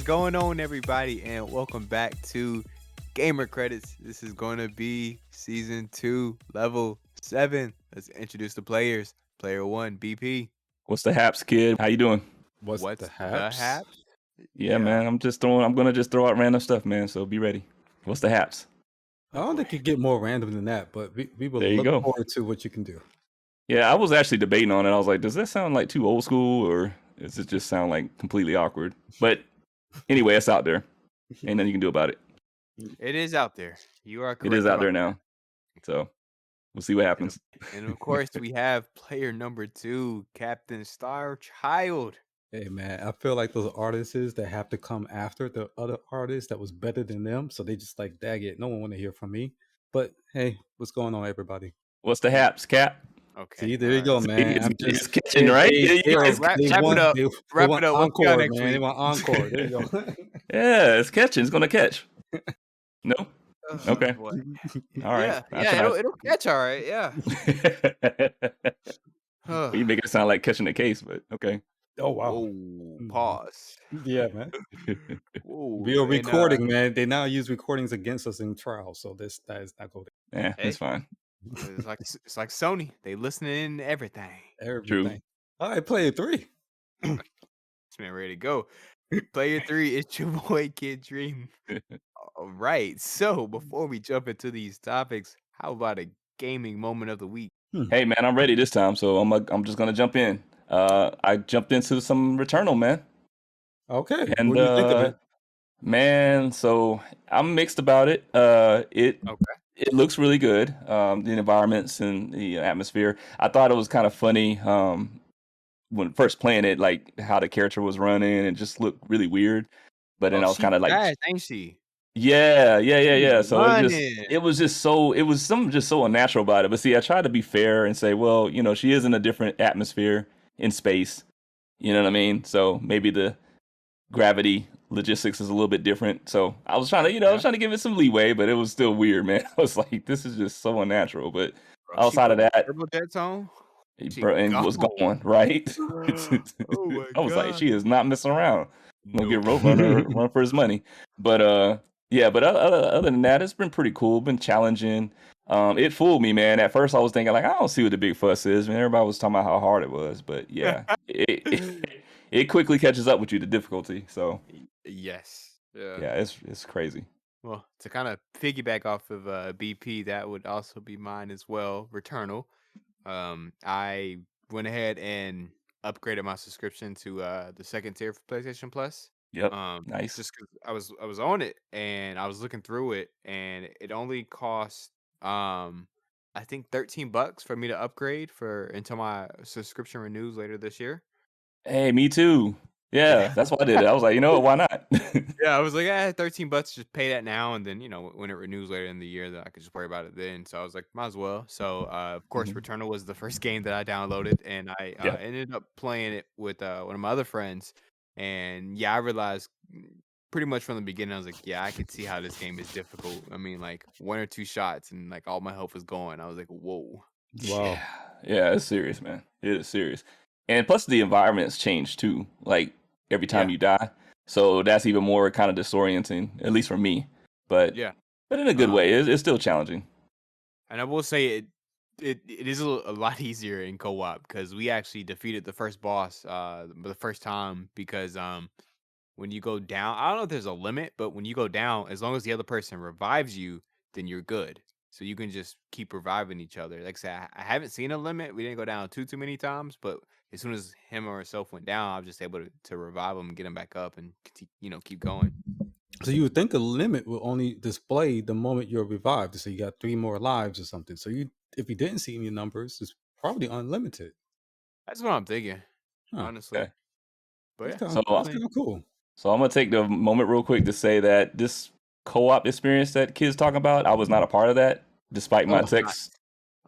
going on, everybody? And welcome back to Gamer Credits. This is going to be season 2, level 7. Let's introduce the players. Player 1, BP. What's the haps, kid? How you doing? What's the haps? Yeah, man. I'm gonna just throw out random stuff, man. So be ready. What's the haps? I don't think you get more random than that, but we will There you look go. forward to what you can do. Yeah, I was actually debating on it. I was like, does that sound like too old school, or does it just sound like completely awkward? But anyway, it's out there. Ain't nothing you can do about it. It is out there. You are correct. It is out about there that. now. So we'll see what happens. And of course, we have player number 2, Captain Starchild. Hey man, I feel like those artists that have to come after the other artist that was better than them, so they just like, dag it, no one want to hear from me. But hey, what's going on, everybody? What's the haps, Cap? Okay. See, there you go, man. It's catching, right? Wrap it up. Wrap it up. Encore, next man. week. They want encore. There you go. Yeah, it's catching. It's gonna catch. No? Okay. Boy. All right. Yeah, it'll catch. All right. Yeah. You make it sound like catching a case, but okay. Oh wow. Oh, pause. Yeah, man. Whoa, We are and, recording, man. They now use recordings against us in trials, so that is not good. Yeah, Hey. it's fine. It's like Sony. They listening to everything. Everything. All right, player 3. This man ready to go. Player 3, it's your boy Kid Dream. All right. So before we jump into these topics, how about a gaming moment of the week? Hey man, I'm ready this time, so I'm just gonna jump in. I jumped into some Returnal, man. Okay. And what do you think of it? Man, so I'm mixed about it. It looks really good. The environments and the atmosphere. I thought it was kind of funny when first playing it, like how the character was running and just looked really weird. But then I was kind of like, fast, ain't she? yeah. So Running. it was something just so unnatural about it. But see, I tried to be fair and say, well, she is in a different atmosphere in space. You know what I mean? So maybe the gravity logistics is a little bit different. So I was trying to, I was trying to give it some leeway, but it was still weird, man. I was like, this is just so unnatural. But outside of that, Turbo Jets on. and was going right. Oh I was like, God. she is not messing around. Gonna get Roadrunner run for his money. But yeah. But other than that, it's been pretty cool. Been challenging. It fooled me, man. At first, I was thinking like, I don't see what the big fuss is. Man, everybody was talking about how hard it was, but yeah, it quickly catches up with you, the difficulty. So Yes. yeah, it's crazy. Well, to kind of piggyback off of BP, that would also be mine as well. Returnal. I went ahead and upgraded my subscription to the second tier for PlayStation Plus. Yep. Nice. Just because I was on it and I was looking through it, and it only cost I think $13 for me to upgrade until my subscription renews later this year. Hey, me too. Yeah, that's why I did it. I was like, you know what? Why not? Yeah, I was like, $13, just pay that now, and then when it renews later in the year, then I could just worry about it then. So I was like, might as well. So of course, Returnal was the first game that I downloaded, and I ended up playing it with one of my other friends. And yeah, I realized pretty much from the beginning, I was like, yeah, I could see how this game is difficult. I mean, like 1 or 2 shots, and like all my health was going. I was like, whoa. Wow. Yeah, it's serious, man. It is serious. And plus the environments change too, like every time you die. So that's even more kind of disorienting, at least for me. But in a good way. It's still challenging. And I will say it is a lot easier in co-op because we actually defeated the first boss the first time because when you go down, I don't know if there's a limit, but when you go down, as long as the other person revives you, then you're good. So you can just keep reviving each other. Like I said, I haven't seen a limit. We didn't go down too many times, but as soon as him or herself went down, I was just able to revive him and get him back up and keep going. So you would think a limit will only display the moment you're revived. So you got 3 more lives or something. So if you didn't see any numbers, it's probably unlimited. That's what I'm thinking, honestly. Okay. But that's kind of cool. So I'm gonna take the moment real quick to say that this co-op experience that kids talking about, I was not a part of that, despite my text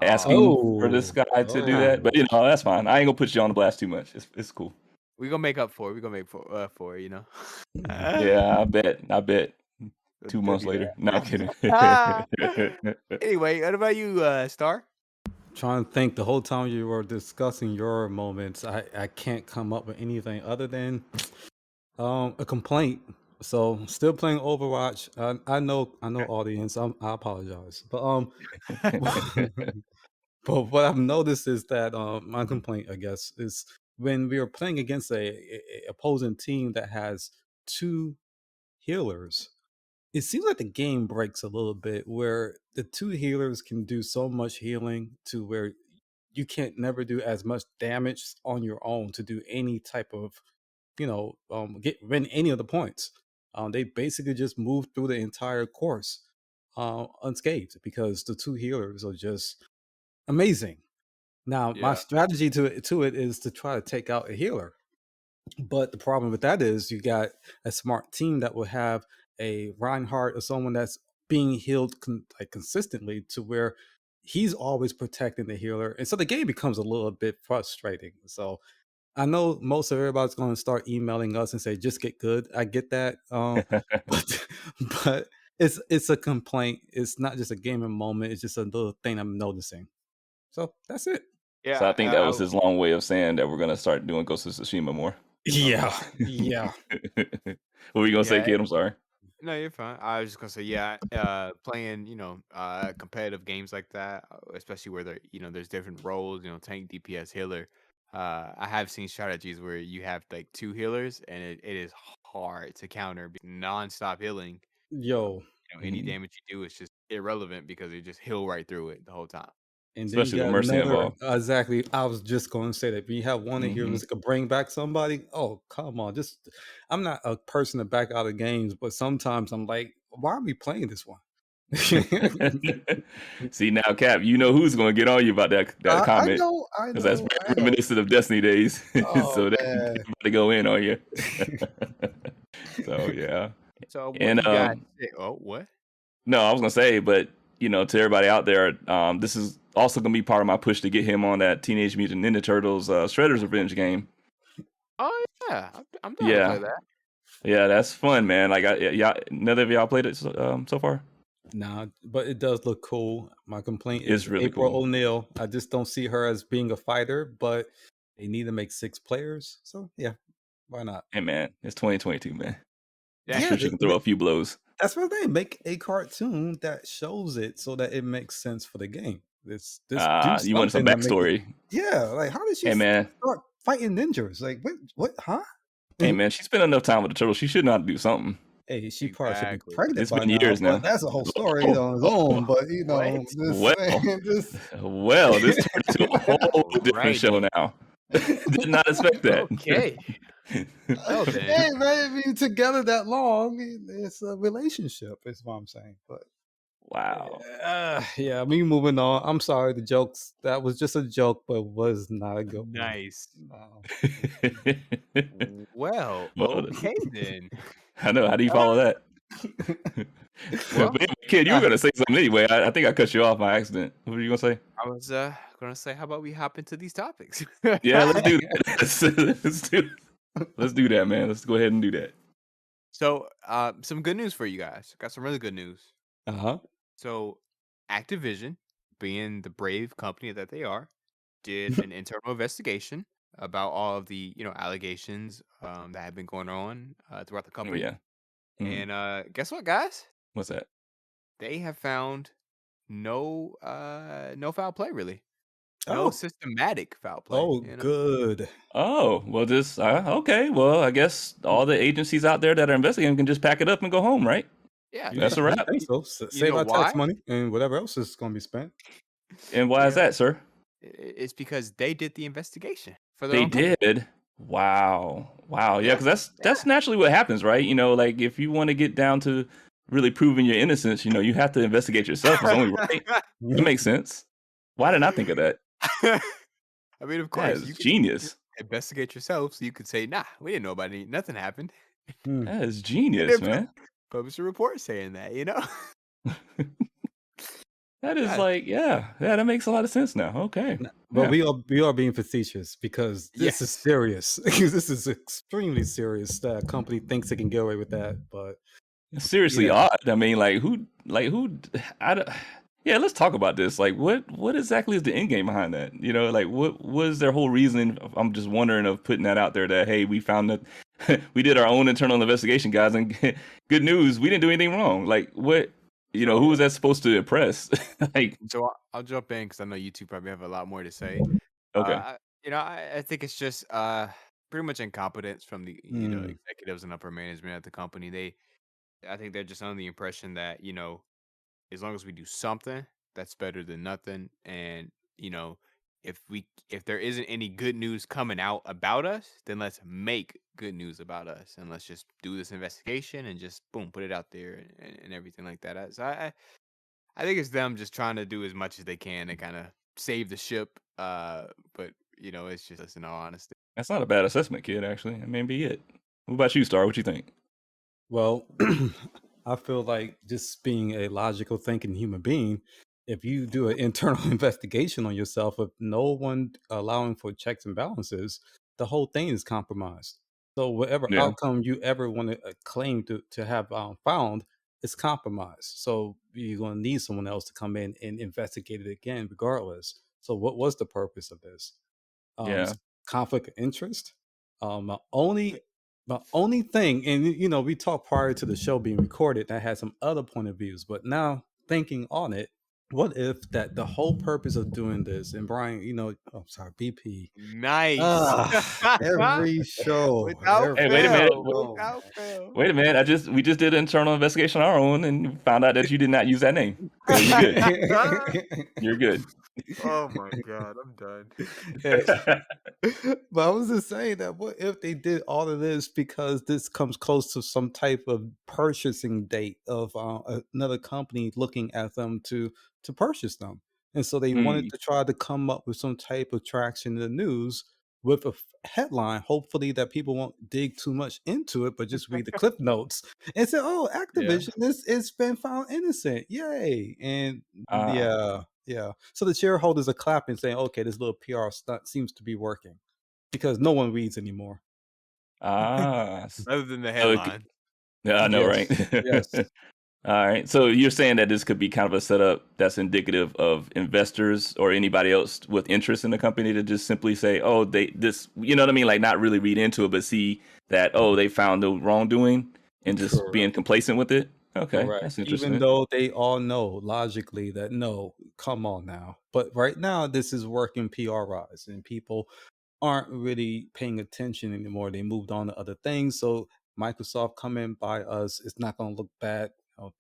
asking for this guy to do that. But that's fine. I ain't gonna put you on the blast too much. It's cool. We're gonna make up for it. We're gonna make for it, Yeah, I bet. 2 months later. No, I'm kidding. Anyway, what about you, Star? Trying to think, the whole time you were discussing your moments, I can't come up with anything other than a complaint So still playing Overwatch. I know, audience. I apologize, but but what I've noticed is that my complaint, I guess, is when we are playing against a opposing team that has two healers. It seems like the game breaks a little bit where the two healers can do so much healing to where you can't never do as much damage on your own to do any type of get win any of the points. They basically just move through the entire course unscathed because the two healers are just amazing. Now, my Yeah. strategy to it is to try to take out a healer, but the problem with that is you got a smart team that will have a Reinhardt or someone that's being healed like consistently to where he's always protecting the healer, and so the game becomes a little bit frustrating. So I know most of everybody's going to start emailing us and say, "Just get good." I get that, but but it's a complaint. It's not just a gaming moment. It's just a little thing I'm noticing. So that's it. So I Yeah. think that was his long way of saying that we're gonna start doing Ghost of Tsushima more. Yeah, What yeah, were you gonna say, Yeah. kid? I'm sorry. No, you're fine. I was just gonna say, yeah, playing, competitive games like that, especially where there's different roles, tank, DPS, healer. I have seen strategies where you have like two healers, and it is hard to counter non-stop healing. Um, yo, any Mhm. damage you do is just irrelevant because you just heal right through it the whole time. and then you Especially with got Mercy another. involved. Exactly. I was just going to say that when you have one of Hmm heroes that could bring back somebody. Oh, come on! Just I'm not a person to back out of games, but sometimes I'm like, why are we playing this one? See now, Cap, you know who's gonna get on you about that I comment know, I because that's know, very I know. reminiscent of Destiny days. Oh So they're man. about to go in on you. So yeah, So what and do you guys say? Oh, what? no, I was gonna say, but to everybody out there, this is also gonna be part of my push to get him on that Teenage Mutant Ninja Turtles Shredder's Revenge game. Oh yeah, I'm down to play Yeah, that. yeah, that's fun, man. Like, y'all, none of y'all played it so far. Nah, but it does look cool. My complaint It's is really April cool. O'Neil. I just don't see her as being a fighter, but they need to make 6 players. So yeah, why not? Hey, man, it's 2022, man. I'm Yeah. Yeah, sure she can throw a few blows. that's what they make a cartoon that shows it so that it makes sense for the game. This do You want some something to make it. backstory? Yeah, like how did she Hey, man. start fighting ninjas? Like what? Huh? Hey, man. She spent enough time with the turtles. She should not do something. Hey, she probably should be Exactly. pregnant It's by been now, years but now. that's a whole story Oh, on its oh, own. oh. But What? just Well, saying, just well, this turned into a whole different show Alrighty. now. Did not expect that. Okay. Well then. hey, maybe together that long, it's a relationship. Is what I'm saying. But Wow. yeah, me moving on. I'm sorry, the jokes. That was just a joke, but was not a good one. Nice. No. Well, Well, okay then. I know. How do you Uh, follow that? well, But anyway, kid, you were gonna say something anyway. I think I cut you off by accident. What were you gonna say? I was gonna say, how about we hop into these topics? Yeah, let's do that. Let's do that, man. Let's go ahead and do that. So, some good news for you guys. Got some really good news. Uh-huh. So, Activision, being the brave company that they are, did an internal investigation about all of the allegations that have been going on throughout the Oh company. yeah. Mhm. And guess what, guys? What's that? They have found no foul play really. No Oh, systematic foul play, oh, good. Oh, well, this okay. Well, I guess all the agencies out there that are investigating can just pack it up and go home, right? Yeah, You That's think a you wrap. think so? you Save know our tax why? money and whatever else is going to be spent. And why You is know, that, sir? it's because they did the investigation for their They own company. did. Wow. Wow. Yeah, Yeah, because that's yeah. naturally what happens, right? Like if you want to get down to really proving your innocence, you have to investigate yourself. It's only right. That makes sense. Why didn't I think of that? I mean, of That course, is you could genius. investigate yourself, so you could say, "Nah, we didn't know about it. Nothing happened," Hmm. That is and genius, then man. publish a report saying that. That is Yes, like, yeah, that makes a lot of sense now. Okay. But Yeah. we are being facetious because this is yes. serious. This is extremely serious that a company thinks it can get away with that. But It's seriously yeah, odd. I mean, I don't, yeah, let's talk about this. Like, what exactly is the end game behind that? Like, what was their whole reason? I'm just wondering of putting that out there that, hey, we found we did our own internal investigation, guys, and good news, we didn't do anything wrong. Like, what? Who So was that supposed to impress? Like, I'll jump in because I know you two probably have a lot more to say. okay, I think it's just pretty much incompetence from the Mm. executives and upper management at the company. I think they're just under the impression that as long as we do something, that's better than nothing. And if there isn't any good news coming out about us, then let's make good news about us, and let's just do this investigation and just boom, put it out there and everything like that. I think it's them just trying to do as much as they can to kind of save the ship. But it's just in all honesty. that's not a bad assessment, kid. Actually, I mean, be it. What about you, Star? What you think? Well, I feel like just being a logical thinking human being, if you do an internal investigation on yourself with no one allowing for checks and balances, the whole thing is compromised. So whatever Yeah, outcome you ever want to claim to have found is compromised. So you're going to need someone else to come in and investigate it again, regardless. So what was the purpose of this? yeah, Conflict of interest. My only thing, and we talked prior to the show being recorded, that had some other point of views, but now thinking on it, what if that the whole purpose of doing this, and Brian, oh sorry, BP, Nice. every show, Without Hey, wait a minute. fail. oh Without fail. Wait a minute. We just did an internal investigation on our own and found out that you did not use that name. So you're good. You're good. Oh my god, I'm done. man. But I was just saying that what if they did all of this because this comes close to some type of purchasing date of another company looking at them to purchase them, and so they wanted Mm, to try to come up with some type of traction in the news with a headline, hopefully that people won't dig too much into it, but just read the clip notes and say, "Oh, Yeah. Activision it's been found innocent, yay!" And ah, yeah, yeah. So the shareholders are clapping, saying, "Okay, this little PR stunt seems to be working," because no one reads anymore. ah. Other than the So headline. yeah, I know, right? Yes, yes, All right. So you're saying that this could be kind of a setup that's indicative of investors or anybody else with interest in the company to just simply say, "Oh, you know what I mean?" Like not really read into it, but see that, oh, they found the wrongdoing and just being correct, complacent with it. Okay, correct. that's Even interesting. though they all know logically that no, come on now. But right now, this is working PR-wise, and people aren't really paying attention anymore. They moved on to other things. So Microsoft coming by us, it's not going to look bad.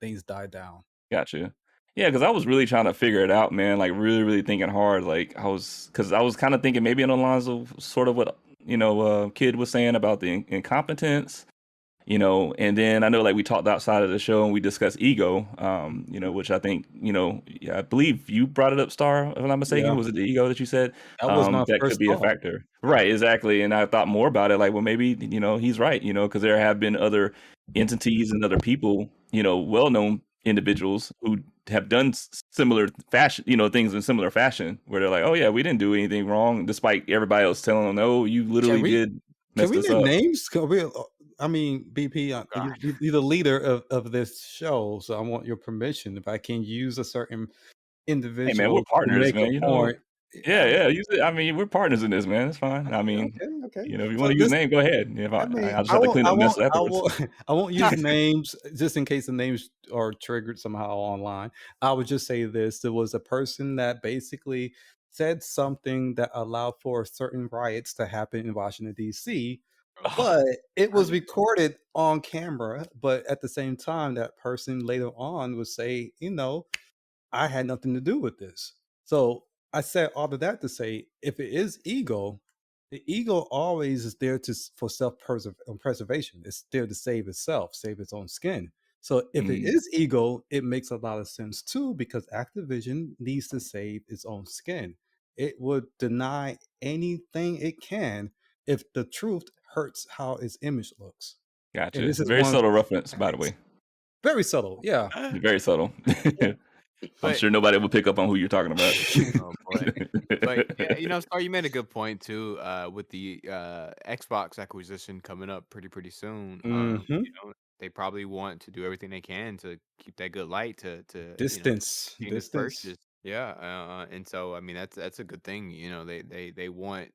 Things die down. Gotcha. Yeah, because I was really trying to figure it out, man. Like really, really thinking hard. Like because I was kind of thinking maybe in the lines of sort of what Kid was saying about the incompetence. And then I know like we talked outside of the show and we discussed ego, which I think, yeah, I believe you brought it up, Star, if I'm not mistaken. Yeah, Was it the ego that you said? that was my That could first be a thought. factor. Right, exactly. And I thought more about it, like, well, maybe, he's right, because there have been other entities and other people, well-known individuals who have done similar fashion, things in similar fashion, where they're like, oh yeah, we didn't do anything wrong, despite everybody else telling them, no, you Can literally we did can mess we this name up. names? I mean, BP, Oh you, gosh. you're the leader of this show, so I want your permission if I can use a certain Hey man, we're individual to partners, make a man. point. Yeah, Yeah, yeah. Use it. I mean, we're partners in this, man. It's fine. I okay, mean, okay, okay. if you want So to use this, name, go ahead. If I mean, I just I have to won't, clean I up mess won't, I afterwards. won't, I won't use names just in case the names are triggered somehow online. I would just say this: there was a person that basically said something that allowed for certain riots to happen in Washington D.C., Oh, but it was right. recorded on camera. But at the same time, that person later on would say, I had nothing to do with this. So I said all of that to say, if it is ego, the ego always is there for self preservation. It's there to save itself, save its own skin. So if it Mm, is ego, it makes a lot of sense too, because Activision needs to save its own skin. It would deny anything it can if the truth hurts how its image looks. And gotcha. this is Very one of subtle those reference, by the things. way. Very subtle, yeah. Very subtle. I'm But sure nobody will pick up on who you're talking about. oh boy. But yeah, Star, you made a good point too, with the Xbox acquisition coming up pretty soon. Hmm. They probably want to do everything they can to keep that good light to Distance, gain this distance. purchase. Yeah, and so I mean that's a good thing. They want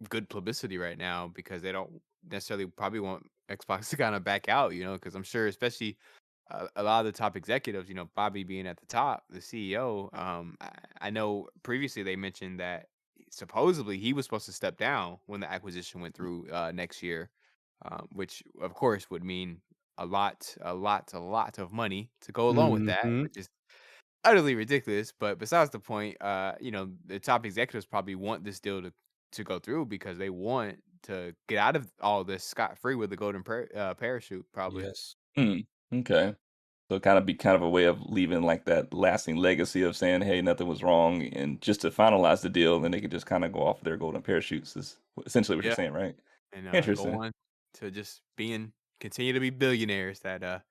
good publicity right now because they don't. necessarily probably want Xbox to kind of back out, because I'm sure, especially a lot of the top executives, Bobby being at the top, the CEO. I know previously they mentioned that supposedly he was supposed to step down when the acquisition went through next year, which of course would mean a lot of money to go along with that, Hmm. which is utterly ridiculous. But besides the point, the top executives probably want this deal to go through because they want to get out of all this scot free with the golden parachute, probably. Yes. Hmm. Okay. So kind of be kind of a way of leaving like that lasting legacy of saying, hey, nothing was wrong, and just to finalize the deal, then they could just kind of go off their golden parachutes. Is essentially what you're Yeah, saying, right? and go Interesting. on to just continue to be billionaires that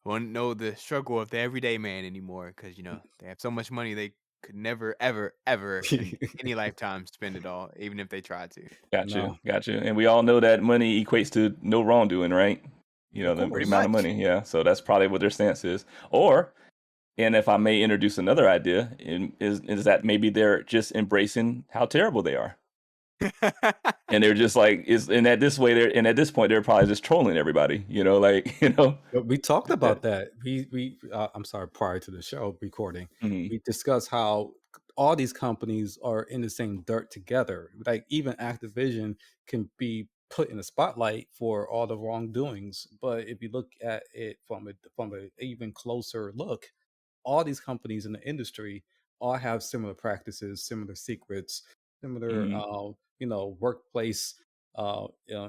won't know the struggle of the everyday man anymore because they have so much money they could never ever ever in any lifetime spend it all, even if they tried to. Got you. No, Got you. And we all know that money equates to no wrongdoing, right? You of know, the Pretty course. amount of much. money. Yeah. So that's probably what their stance is. Or, and if I may introduce another idea, is that maybe they're just embracing how terrible they are. And they're just like, and at this way, and at this point, they're probably just trolling everybody, like, But we talked Yeah. about that. I'm sorry, prior to the show recording, Mhm. we discussed how all these companies are in the same dirt together. Like even Activision can be put in the spotlight for all the wrongdoings, but if you look at it from a even closer look, all these companies in the industry all have similar practices, similar secrets, similar Mhm. workplace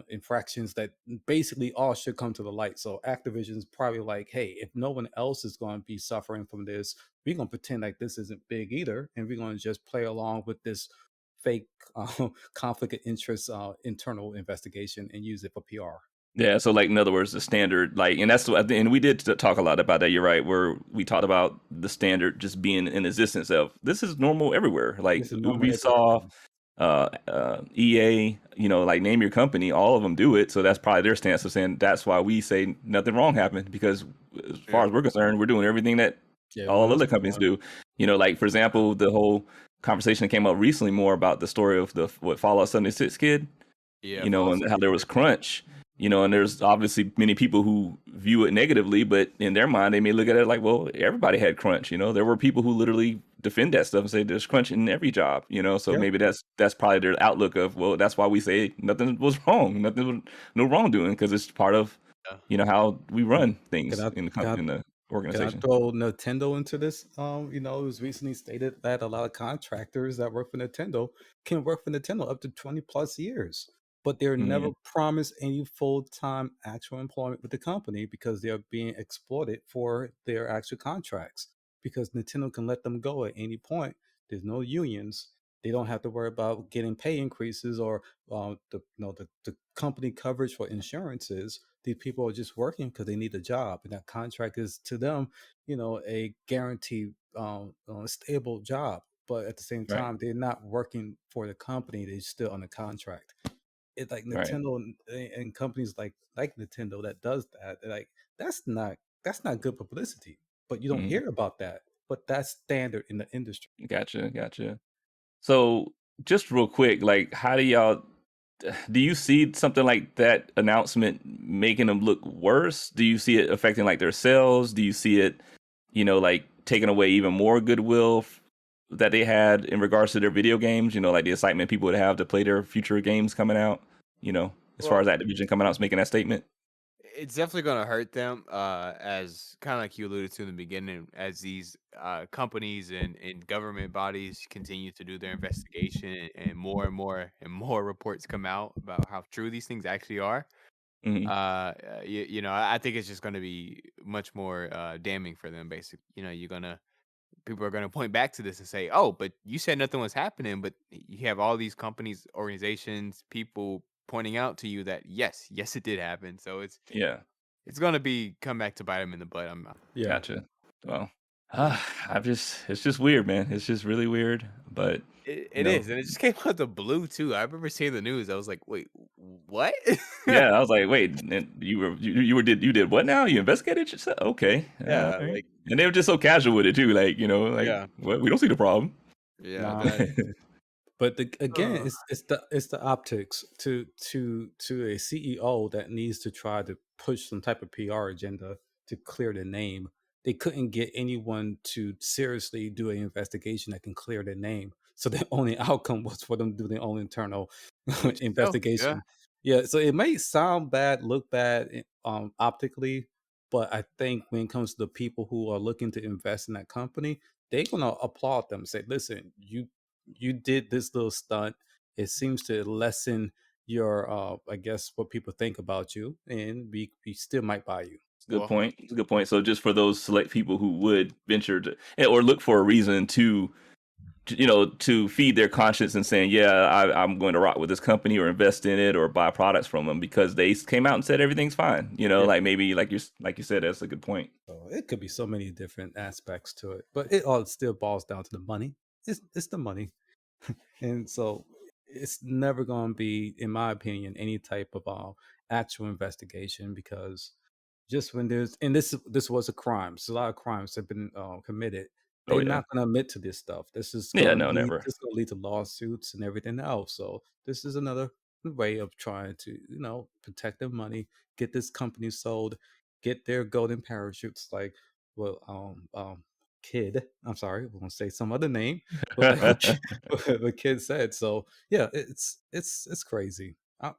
infractions that basically all should come to the light. So Activision's probably like, hey, if no one else is going to be suffering from this, we're going to pretend like this isn't big either, and we're going to just play along with this fake conflict of interest internal investigation and use it for PR. Yeah, so like in other words, the standard, like, and that's what, and we did talk a lot about that. You're right, where we talked about the standard just being in existence of this is normal everywhere, like This is normal everywhere. Ubisoft, EA, like name your company, all of them do it. So that's probably their stance of saying that's why we say nothing wrong happened because as far Yeah. as we're concerned, we're doing everything that Yeah, everyone all else other is companies doing. do. Like for example, the whole conversation that came up recently more about the story of the what Fallout 76 kid, Yeah, Fallout and how there was 76. crunch, and there's obviously many people who view it negatively, but in their mind, they may look at it like, well, everybody had crunch. There were people who literally defend that stuff and say there's crunch in every job. So Yeah. maybe that's probably their outlook of, well, that's why we say nothing was wrong, no wrongdoing, because it's part of, Yeah. how we run Can things I in the can I in the Can I organization. throw Nintendo into this? It was recently stated that a lot of contractors that work for Nintendo can work for Nintendo up to 20 plus years, but they're never Hmm. promised any full time actual employment with the company because they're being exploited for their actual contracts. Because Nintendo can let them go at any point. There's no unions. They don't have to worry about getting pay increases or the company coverage for insurances. These people are just working because they need a job, and that contract is to them, a guaranteed, stable job. But at the same Right, time, they're not working for the company; they're still on a contract. It's like right. Nintendo and companies like Nintendo that does that. They're like that's not good publicity. But you don't Hmm. hear about that. But that's standard in the industry. Gotcha, gotcha. So just real quick, like, how do you see something like that announcement making them look worse? Do you see it affecting like their sales? Do you see it, like taking away even more goodwill that they had in regards to their video games? Like the excitement people would have to play their future games coming out. As far Well, as Activision coming out and making that statement. it's definitely going to hurt them, as kind of like you alluded to in the beginning, as these companies and government bodies continue to do their investigation, and more and more reports come out about how true these things actually are. Hmm. I think it's just going to be much more damning for them. Basically, people are going to point back to this and say, "Oh, but you said nothing was happening," but you have all these companies, organizations, people pointing out to you that yes, it did happen. So Yeah, it's gonna be come back to bite him in the butt. I'm Yeah. gotcha. Well, it's just weird, man. It's just really weird, but you it know, is, and it just came out the blue too. I remember seeing the news. I was like, "Wait, what?" yeah, I was like, wait, and you did what now? You investigated yourself? Okay, all Yeah, right. like And they were just so casual with it too, like like yeah, what? We don't see the problem. yeah. Nah. That But again, Uh, it's the optics to a CEO that needs to try to push some type of PR agenda to clear the name. They couldn't get anyone to seriously do an investigation that can clear their name. So the only outcome was for them to do their own internal which is selfish, yeah. investigation. Yeah, so it may sound bad, look bad, optically, but I think when it comes to the people who are looking to invest in that company, they're gonna applaud them. Say, listen, you did this little stunt. It seems to lessen your, I guess, what people think about you, and we still might buy you. It's a good Well, point. It's a good point. So just for those select people who would venture to or look for a reason to feed their conscience and saying, yeah, I'm going to rock with this company or invest in it or buy products from them because they came out and said everything's fine. yeah. Like maybe like you said, that's a good point. So it could be so many different aspects to it, but it all still boils down to the money. It's the money. And so it's never going to be, in my opinion, any type of actual investigation, because just when there's, and this was a crime, so a lot of crimes have been committed. Oh They're yeah, not going to admit to this stuff. This is yeah, going to no, lead never. this is going to lead to lawsuits and everything else. So this is another way of trying to, protect their money, get this company sold, get their golden parachutes, like, well, kid, I'm sorry, I won't say some other name, but like the kid said. So yeah, it's crazy. I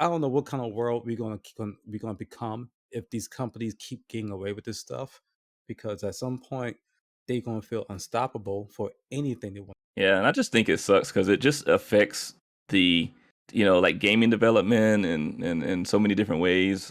don't know what kind of world we're gonna become if these companies keep getting away with this stuff, because at some point they're gonna feel unstoppable for anything they want. Yeah, and I just think it sucks because it just affects the, like gaming development and so many different ways.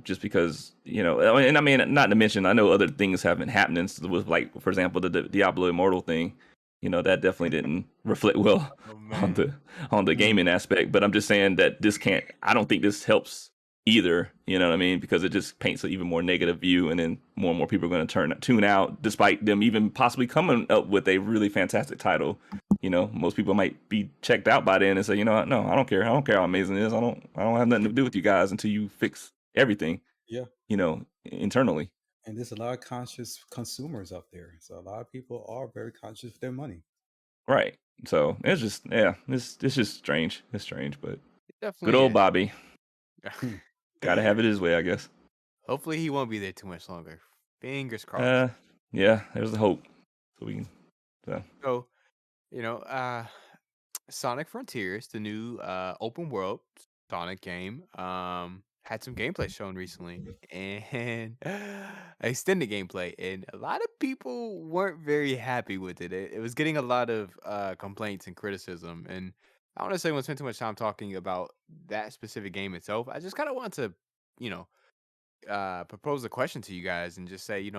Just because, and I mean, not to mention, I know other things have been happening with, like, for example, the Diablo Immortal thing. That definitely didn't reflect well Oh on man. the Mm, gaming aspect. But I'm just saying that this can't. I don't think this helps either. You know what I mean? Because it just paints an even more negative view, and then more and more people are going to tune out, despite them even possibly coming up with a really fantastic title. Most people might be checked out by then and say, no, I don't care. I don't care how amazing it is. I don't have nothing to do with you guys until you fix everything, yeah, internally. and there's a lot of conscious consumers out there, so a lot of people are very conscious of their money. Right. So it's just, yeah, it's just strange. It's strange, but It good definitely old is. Bobby. Hmm. Gotta have it his way, I guess. Hopefully he won't be there too much longer. Fingers crossed. Uh, yeah, there's the hope. So we can, so. So, you know, Sonic Frontiers, the new open world Sonic game, had some gameplay shown recently, and extended gameplay, and a lot of people weren't very happy with it. It was getting a lot of complaints and criticism, and I don't necessarily want to spend too much time talking about that specific game itself. I just kind of want to, you know, propose a question to you guys and just say,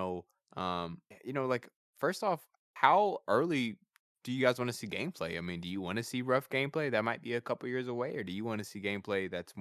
like, first off, how early do you guys want to see gameplay? I mean, do you want to see rough gameplay that might be a couple years away, or do you want to see gameplay that's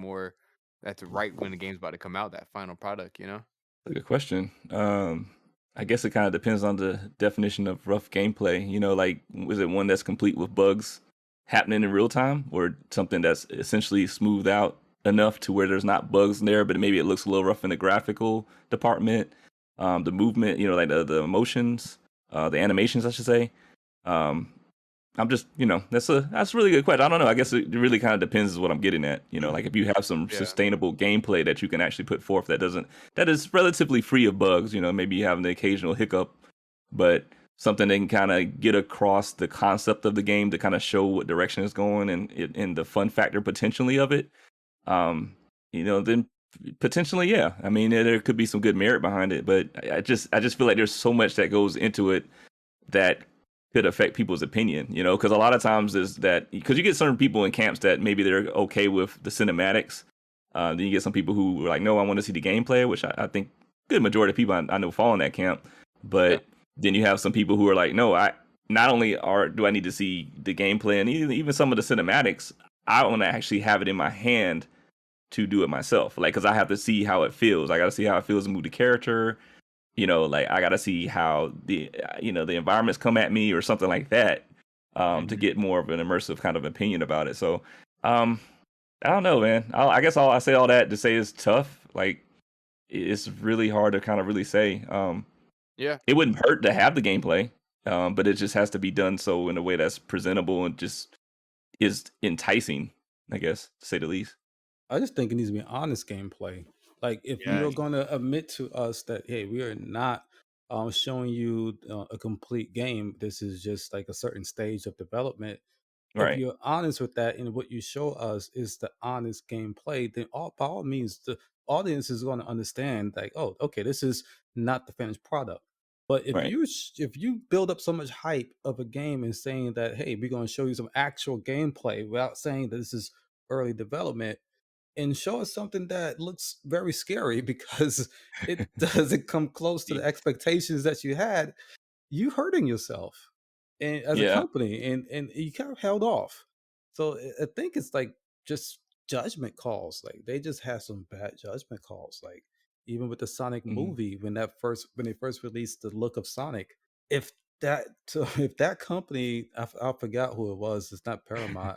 right when the game's about to come out, that final product, you know? That's a good question. I guess it kind of depends on the definition of rough gameplay. Like, was it one that's complete with bugs happening in real time, or something that's essentially smoothed out enough to where there's not bugs in there, but maybe it looks a little rough in the graphical department, the movement, like the emotions, the animations, I should say. Um, I'm just, that's a really good question. I don't know. I guess it really kind of depends is what I'm getting at. Like if you have some Yeah. sustainable gameplay that you can actually put forth that is relatively free of bugs, maybe you have an occasional hiccup, but something that can kind of get across the concept of the game to kind of show what direction it's going and the fun factor potentially of it. Then potentially, yeah. I mean, there could be some good merit behind it, but I just feel like there's so much that goes into it that could affect people's opinion, because a lot of times is that because you get certain people in camps that maybe they're okay with the cinematics. Then you get some people who are like, no, I want to see the gameplay, which I think good majority of people I know fall in that camp. Yeah. But then you have some people who are like, no, I not only do I need to see the gameplay and even some of the cinematics, I want to actually have it in my hand to do it myself. Like, because I have to see how it feels. I got to see how it feels to move the character. Like I gotta see how the environments come at me or something like that, to Mhm. get more of an immersive kind of opinion about it. So, um, I don't know, man. I guess I say all that to say it's tough. Like it's really hard to kind of really say. Yeah. It wouldn't hurt to have the gameplay, but it just has to be done so in a way that's presentable and just is enticing, I guess, to say the least. I just think it needs to be honest gameplay. Like if Yeah. you're going to admit to us that hey, we are not showing you a complete game. This is just like a certain stage of development. If Right. you're honest with that and what you show us is the honest gameplay, then by all means the audience is going to understand like, oh, okay, this is not the finished product. But Right. if you build up so much hype of a game and saying that hey, we're going to show you some actual gameplay without saying that this is early development, and show us something that looks very scary because it doesn't come close to the expectations that you had, you hurting yourself and as a Yeah. company, and you kind of held off. So I think it's like just judgment calls. Like they just had some bad judgment calls. Like even with the Sonic Mhm. movie, when they first released the look of Sonic, if if that company, I forgot who it was. It's not Paramount.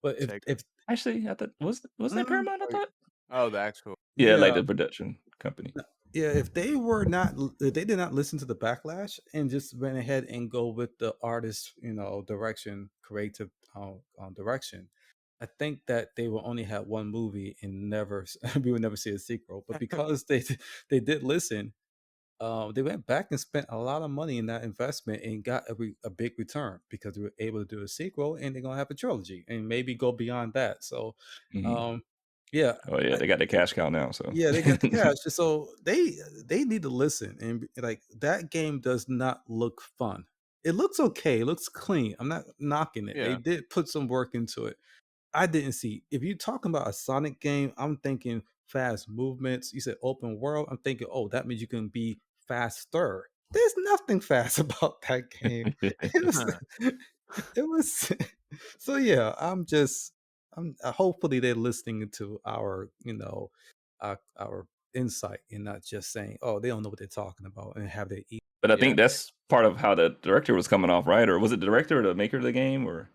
But Sega. if Actually, I thought was that mm, Paramount? I thought. Oh, the actual. Yeah, like yeah, the production company. yeah, if they were not, if they did not listen to the backlash and just went ahead and go with the artist, direction, creative direction, I think that they will only have one movie and never, we would never see a sequel. But because they did listen, they went back and spent a lot of money in that investment and got a big return because they were able to do a sequel and they're gonna have a trilogy and maybe go beyond that. So, Mhm. um, yeah, Oh yeah, they got the cash cow now. So yeah, they got the cash. So they need to listen and like that game does not look fun. It looks okay, it looks clean. I'm not knocking it. They Yeah. did put some work into it. I didn't see. If you're talking about a Sonic game, I'm thinking fast movements. You said open world. I'm thinking, oh, that means you can be faster. There's nothing fast about that game. It was, Huh. it was. So yeah, I'm. Hopefully, they're listening to our, our insight and not just saying, oh, they don't know what they're talking about and have their but I Yeah. think that's part of how the director was coming off, right? Or was it the director or the maker of the game or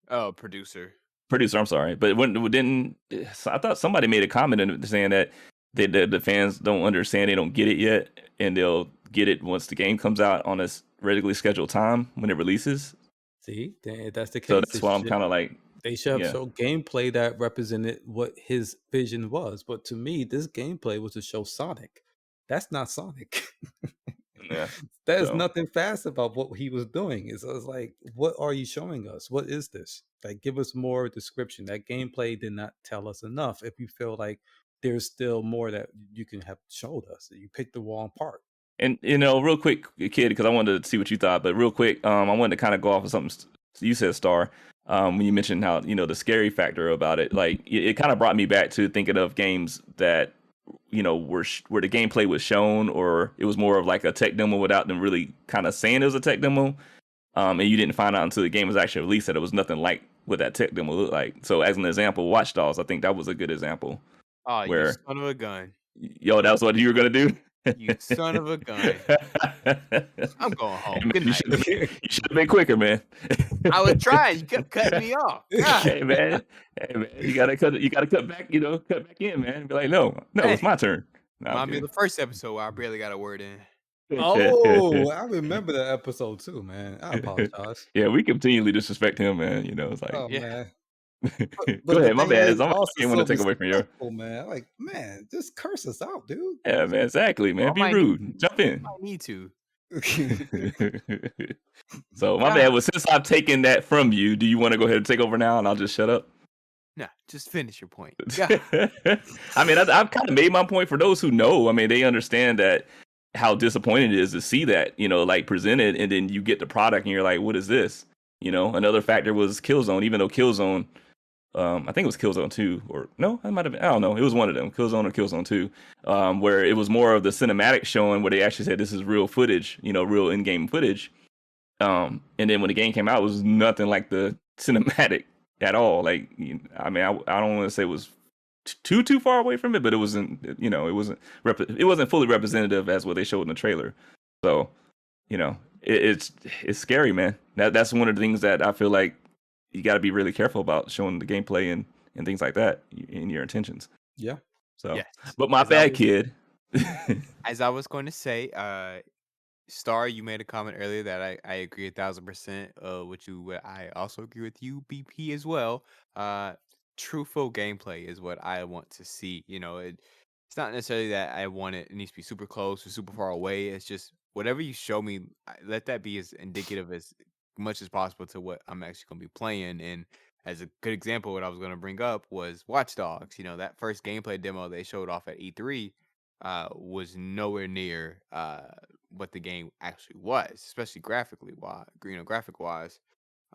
Oh, producer. producer? I'm sorry, but when didn't I thought somebody made a comment saying that the fans don't understand, they don't get it yet, and they'll get it once the game comes out on a regularly scheduled time when it releases. See, then if that's the So case, that's why I'm kind of like, they should have yeah, shown gameplay that represented what his vision was. But to me, this gameplay was to show Sonic. That's not Sonic. yeah. There's So nothing fast about what he was doing. It's like, what are you showing us? What is this? Like, give us more description. That gameplay did not tell us enough. If you feel like there's still more that you can have showed us, you picked the wrong part. and real quick, kid, because I wanted to see what you thought, but real quick, I wanted to kind of go off of something you said, Star, when you mentioned how the scary factor about it. Like it kind of brought me back to thinking of games that where the gameplay was shown, or it was more of like a tech demo without them really kind of saying it was a tech demo, and you didn't find out until the game was actually released that it was nothing like what that tech demo looked like. So as an example, Watch Dogs, I think that was a good example Oh, you where son of a gun. yo, that was what you were gonna do. You son of a gun. I'm going Hey home. man, Good you night. should have been quicker, man. I was trying. You kept cutting me off. God. Hey man, you gotta cut back, cut back in, man. Be like, no, it's Hey, my turn. No, I'm remind me of kidding. the first episode where I barely got a word in. Oh, I remember that episode too, man. I apologize. Yeah, we continually disrespect him, man. It's like, Oh Yeah. man. go But the ahead, my thing bad. is, I also didn't want so to take away from your. respectful, man. Like, man, just curse us out, dude. Yeah, man, exactly, Well, man. Be rude. Jump I in. might need to. So my bad. God. Well, since I've taken that from you, do you want to go ahead and take over now, and I'll just shut up? Nah, just finish your point. God. I mean, I've kind of made my point for those who know. I mean, they understand that how disappointing it is to see that, like presented, and then you get the product and you're like, what is this? Another factor was Killzone, even though Killzone, I think it was Killzone 2, or no, it might have been, I don't know. It was one of them, Killzone or Killzone 2, where it was more of the cinematic showing where they actually said this is real footage, real in-game footage. And then when the game came out, it was nothing like the cinematic at all. Like, I mean, I don't want to say it was too far away from it, but it wasn't, it wasn't fully representative as what they showed in the trailer. So, it's scary, man. That's one of the things that I feel like you got to be really careful about showing the gameplay and things like that in your intentions. Yeah. So, Yes. but my As I bad, was kid. as I was going to say, Star, you made a comment earlier that I agree 1,000% with you. I also agree with you, BP, as well. Uh, Truthful gameplay is what I want to see. It's not necessarily that I want it needs to be super close or super far away. It's just whatever you show me, let that be as indicative as much as possible to what I'm actually going to be playing. And as a good example, what I was going to bring up was Watch Dogs. That first gameplay demo they showed off at E3 was nowhere near what the game actually was, especially graphically wise, graphic wise.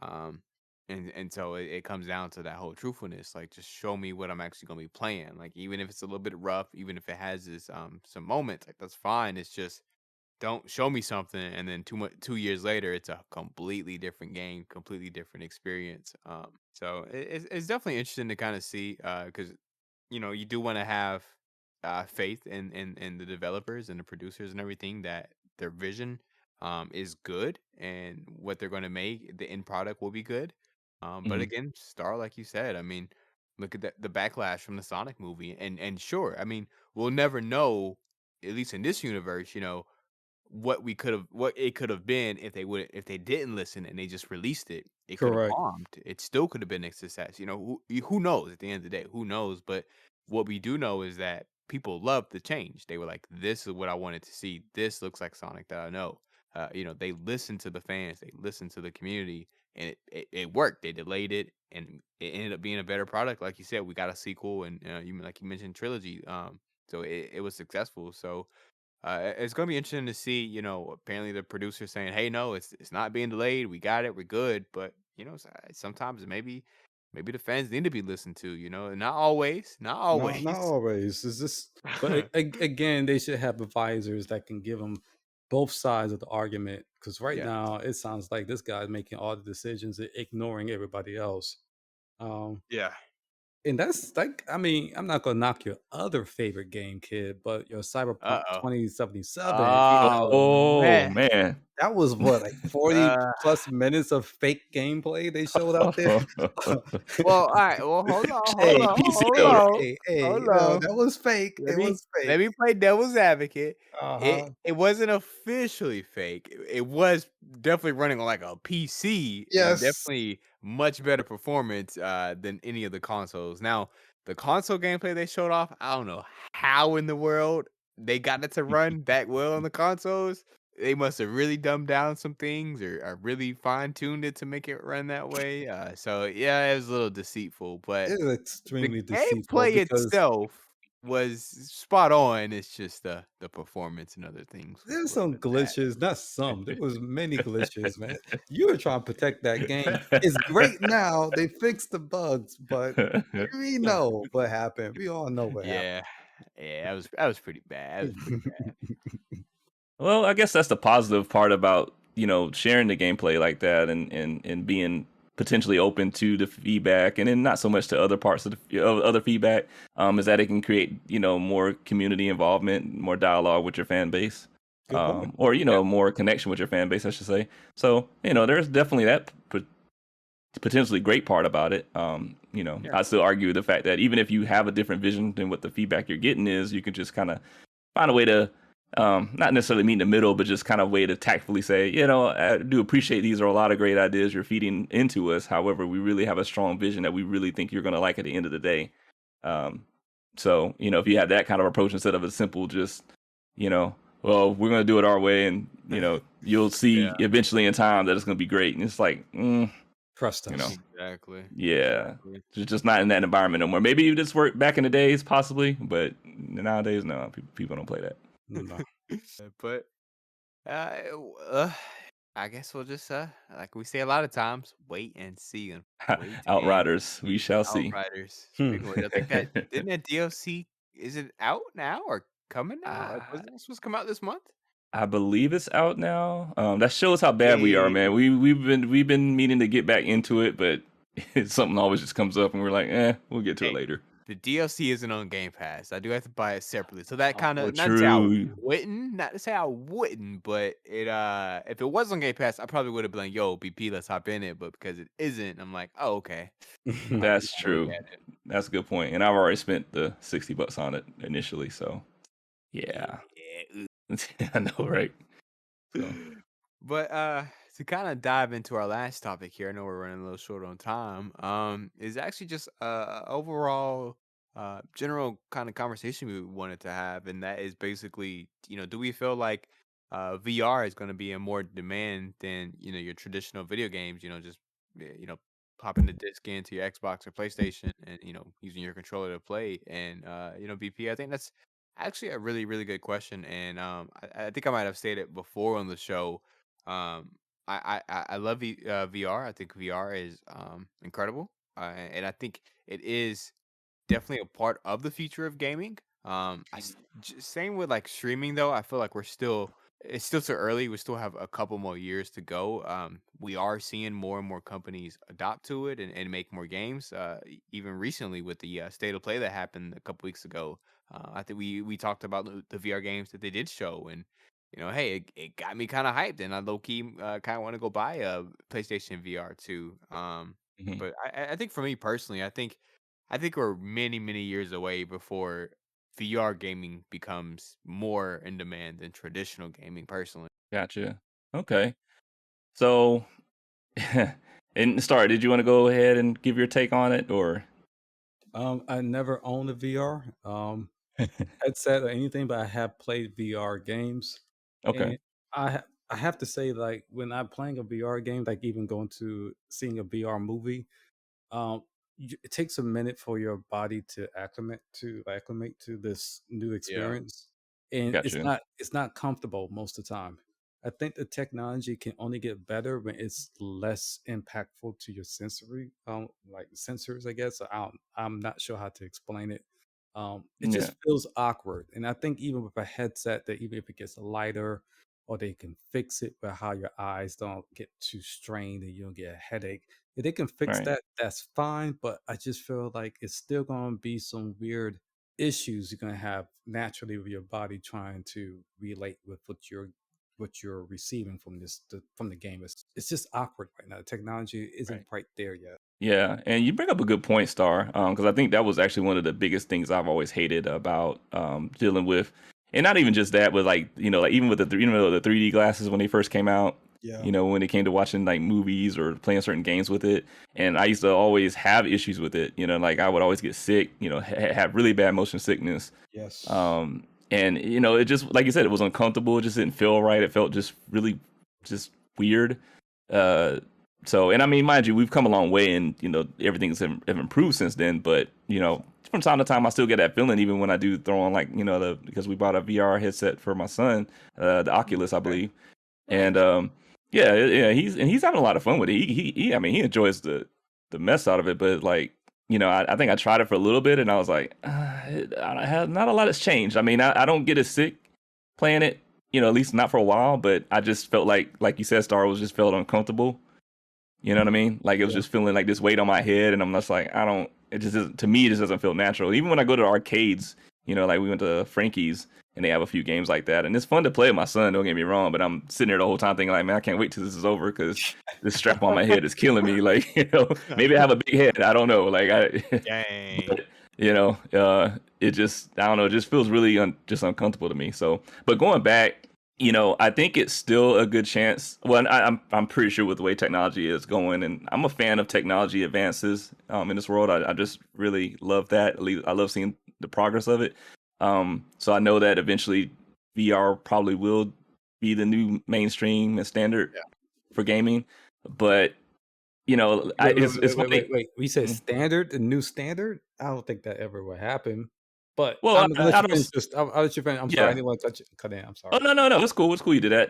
Um, and so it comes down to that whole truthfulness. Like, just show me what I'm actually gonna be playing. Like, even if it's a little bit rough, even if it has this some moments, like that's fine. It's just don't show me something and then 2 years later it's a completely different game, completely different experience. So it's definitely interesting to kind of see because you do want to have faith in the developers and the producers and everything that their vision is good and what they're going to make the end product will be good. But Mhm. again, Star, like you said, I mean, look at the backlash from the Sonic movie, and sure, I mean, we'll never know, at least in this universe, what it could have been if they didn't listen and they just released it. It could have Correct. bombed. It still could have been a success. Who knows at the end of the day? Who knows? But what we do know is that people loved the change. They were like, "This is what I wanted to see. This looks like Sonic that I know." They listened to the fans. They listened to the community, and it worked. They delayed it, and it ended up being a better product. Like you said, we got a sequel, and like you mentioned, trilogy. So it was successful. So it's gonna be interesting to see. Apparently the producer saying, "Hey, no, it's not being delayed. We got it. We're good." But sometimes maybe the fans need to be listened to. And not always, not No, not always. always. It's just, but again, they should have advisors that can give them both sides of the argument. Because right Yeah. now, it sounds like this guy's making all the decisions, ignoring everybody else. Um, Yeah. and that's like, I mean, I'm not gonna knock your other favorite game, kid, but your Uh Cyberpunk oh. 2077. Oh Oh man. man. That was what, like 40 Uh, plus minutes of fake gameplay they showed out there. well, all right. Well, hold on, hold Hey, on, PC hold though, right? on, hey, hold no, on. that was fake. Let It me was let fake. me play devil's advocate. It Uh-huh. it wasn't officially fake. It was definitely running on like a PC and Yes. definitely much better performance than any of the consoles. Now, the console gameplay they showed off, I don't know how in the world they got it to run that well on the consoles. They must have really dumbed down some things or really fine tuned it to make it run that way. So yeah, it was a little deceitful, but It is the extremely deceitful gameplay because itself was spot on. It's just the performance and other things was there's a little some bit bad. glitches, not some. There was many glitches, man. You were trying to protect that game. It's great now. They fixed the bugs, but we know what happened. We all know what happened. Yeah, yeah, that was pretty bad. That was pretty bad. Well, I guess that's the positive part about, sharing the gameplay like that and being potentially open to the feedback and then not so much to other parts of other feedback, is that it can create, more community involvement, more dialogue with your fan base. Good point. Or, Yep. more connection with your fan base, I should say. So, there's definitely that potentially great part about it. Yeah. I still argue the fact that even if you have a different vision than what the feedback you're getting is, you can just kind of find a way to not necessarily meet in the middle, but just kind of way to tactfully say, I do appreciate these are a lot of great ideas you're feeding into us. However, we really have a strong vision that we really think you're going to like at the end of the day. Um, so, if you have that kind of approach instead of a simple just, well, we're going to do it our way and, you'll see Yeah. eventually in time that it's going to be great. And it's like, Trust you know, us. Exactly. yeah, Exactly. just not in that environment no more. Maybe you just worked back in the days, possibly, but nowadays, no, people don't play that. No. But uh, uh, I guess we'll just like we say a lot of times, wait and see and wait and Outriders, we see. shall see. Outriders. We Hmm. can wait. I think that didn't that DLC is it out now or coming out? Like I, wasn't it supposed to come out this month? I believe it's out now. That shows how bad we are, Hey. man. We've been meaning to get back into it, but something always just comes up, and we're like, we'll get to it Hey, later. the DLC isn't on Game Pass. I do have to buy it separately. So that kind Oh, of not to say I true. wouldn't, not to say I wouldn't, but it if it was on Game Pass, I probably would have been like, "Yo, BP, let's hop in it." But because it isn't, I'm like, "Oh, okay." We That's gotta look true. at it. That's a good point. And I've already spent the $60 on it initially, so Yeah. yeah. I know, right? So But to kind of dive into our last topic here, I know we're running a little short on time. Is actually just overall general kind of conversation we wanted to have, and that is basically, do we feel like VR is going to be in more demand than your traditional video games? Just popping the disc into your Xbox or PlayStation, and using your controller to play. And BP, I think that's actually a really really good question, and I think I might have stated before on the show. I love VR. I think VR is incredible, and I think it is definitely a part of the future of gaming. Same with like streaming though. I feel like it's still too early. We still have a couple more years to go. We are seeing more and more companies adopt to it and make more games. Even recently with the state of play that happened a couple weeks ago, I think we talked about the VR games that they did show, and hey, it got me kind of hyped, and I low key kind of want to go buy a PlayStation VR too. mhm. But I think for me personally, I think we're many, many years away before VR gaming becomes more in demand than traditional gaming, personally. Gotcha. Okay. So, and Star, did you want to go ahead and give your take on it, or? I never owned a VR headset or anything, but I have played VR games, Okay. and I have to say, like when I'm playing a VR game, like even going to seeing a VR movie, um, it takes a minute for your body to acclimate to this new Yeah. experience, and Gotcha. it's not comfortable most of the time. I think the technology can only get better when it's less impactful to your sensory, like sensors, I guess. I'm not sure how to explain it. It Yeah. just feels awkward, and I think even with a headset, that even if it gets lighter, or they can fix it where how your eyes don't get too strained and you don't get a headache. If they can fix Right. that, that's fine. But I just feel like it's still going to be some weird issues you're going to have naturally with your body trying to relate with what you're receiving from from the game. It's just awkward right now. The technology isn't Right. quite there yet. Yeah, and you bring up a good point, Star, because I think that was actually one of the biggest things I've always hated about dealing with, and not even just that, but like like even with the 3D glasses when they first came out, Yeah. when it came to watching like movies or playing certain games with it, and I used to always have issues with it, like I would always get sick, have really bad motion sickness, Yes. and it just like you said, it was uncomfortable, it just didn't feel right, it felt just really just weird. Uh, so, and I mean, mind you, we've come a long way, and everything's have improved since then. But from time to time, I still get that feeling, even when I do throw on like because we bought a VR headset for my son, the Oculus, I Okay. believe, and Nice. yeah, he's having a lot of fun with it. I mean, he enjoys the mess out of it. But like, I think I tried it for a little bit, and I was like, not a lot has changed. I mean, I don't get as sick playing it, at least not for a while. But I just felt like you said, Star was just felt uncomfortable. You know what I mean? Like it was Yeah. just feeling like this weight on my head, and I'm just like, I don't. It just to me, it just doesn't feel natural. Even when I go to arcades, like we went to Frankie's, and they have a few games like that, and it's fun to play with my son. Don't get me wrong, but I'm sitting there the whole time thinking like, man, I can't wait till this is over because this strap on my head is killing me. Like, maybe I have a big head. I don't know. Like Dang. but it just I don't know. It just feels really just uncomfortable to me. So, but going back, I think it's still a good chance. Well, I'm pretty sure with the way technology is going, and I'm a fan of technology advances in this world. I just really love that. At least I love seeing the progress of it. So I know that eventually VR probably will be the new mainstream and standard Yeah. for gaming. But Wait, wait, it's wait, wait, funny. wait, wait. We said Mhm. standard, the new standard. I don't think that ever will happen. But Well, I'm gonna let I you finish. don't. I'll let you finish. I'm sorry. I Yeah. didn't want to cut in. I'm Oh, sorry. no, no, no. It's cool. It's cool you did that.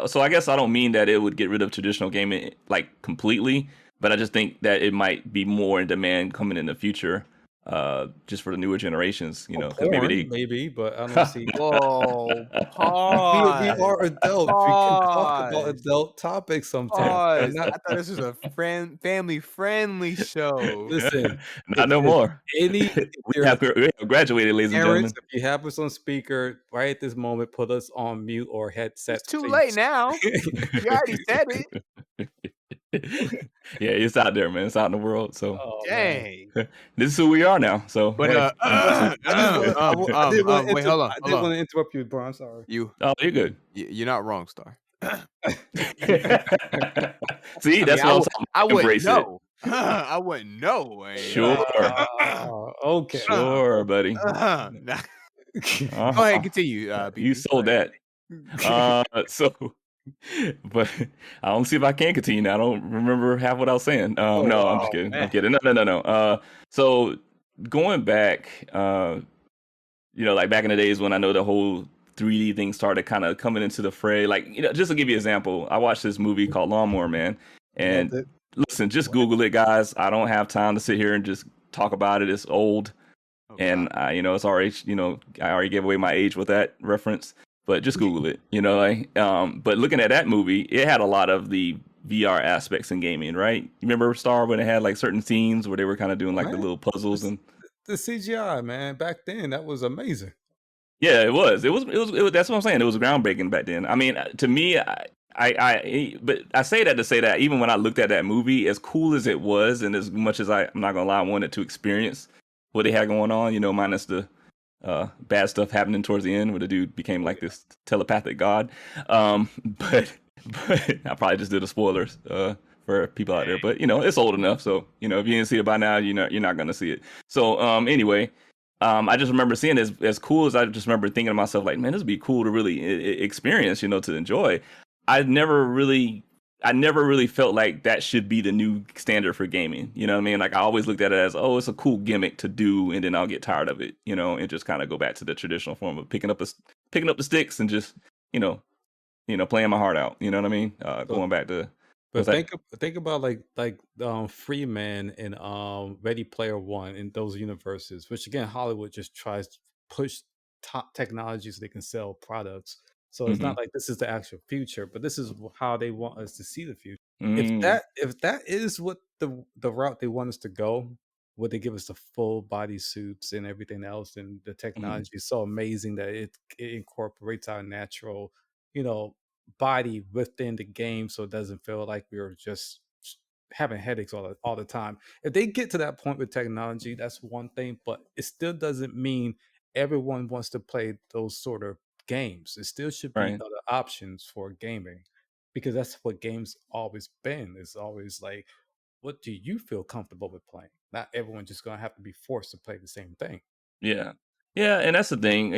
So I guess I don't mean that it would get rid of traditional gaming like completely, but I just think that it might be more in demand coming in the future, just for the newer generations. Or Because maybe porn, they. maybe, but I don't see. Whoa. We Pause. are adults. We can talk about Pause. adult topics sometimes. I'm Pause. not. I thought this was a family friendly show. Listen. Not no If more. any, if We there's have graduated, ladies and parents, gentlemen. if you have us on speaker right at this moment, put us on mute or It's headsets, too late please. now. You already said it. Yeah, it's out there, man. It's out in the world. So Oh man. Dang. this is who we are now. So But hey, I just want to. I did want to wait, hold on, I hold did on. want to interrupt you, bro. I'm sorry. You oh, you're good. you're not wrong, Star. See, I mean, that's what I'm talking I about. wouldn't Embrace it. know. I wouldn't know. Sure. Okay. Sure, buddy. Nah. Go ahead, Uh-huh. continue, You BP. Go sold ahead. that. So, but I'll see if I can continue now. I don't remember half what I was saying. Oh No, I'm just wow, kidding. I'm Man. kidding. No. So going back, like back in the days when I know the whole 3D thing started kind of coming into the fray. Like, just to give you an example, I watched this movie called Lawnmower Man, loved and it. listen, just What? Google it, guys. I don't have time to sit here and just talk about it. It's old, Oh and God. it's already, I already gave away my age with that reference. But just Google it, but looking at that movie, it had a lot of the VR aspects in gaming, right? You remember Star when it had like certain scenes where they were kind of doing like the Man, little puzzles this, and the CGI, man, back then that was amazing. yeah, it was. It was. That's what I'm saying. It was groundbreaking back then. I mean, to me, but I say that to say that even when I looked at that movie, as cool as it was, and as much as I'm not gonna lie, I wanted to experience what they had going on, minus the bad stuff happening towards the end, where the dude became Oh like yeah. this telepathic god. But I probably just did the spoilers for people out there. But it's old enough, so if you didn't see it by now, you're not gonna see it. So anyway. I just remember seeing it as cool as I just remember thinking to myself, like, man, this would be cool to really experience, to enjoy. I never really, I never really felt like that should be the new standard for gaming. You know what I mean? Like, I always looked at it as, oh, it's a cool gimmick to do, and then I'll get tired of it, and just kind of go back to the traditional form of picking up the sticks and just, you know, playing my heart out. You know what I mean? So, Going back to what's but that? think about like Freeman and Ready Player One in those universes, which again Hollywood just tries to push top technology so they can sell products. So it's Mm-hmm. not like this is the actual future, but this is how they want us to see the future. Mm, If that is what the route they want us to go, would they give us the full body suits and everything else, and the mm-hmm. technology is so amazing that it incorporates our natural, you know, body within the game, so it doesn't feel like we're just having headaches all the time. If they get to that point with technology, that's one thing, but it still doesn't mean everyone wants to play those sort of games. It still should be Right. other options for gaming, because that's what games always been. It's always like, what do you feel comfortable with playing? Not everyone just gonna have to be forced to play the same thing. Yeah, yeah, and that's the thing,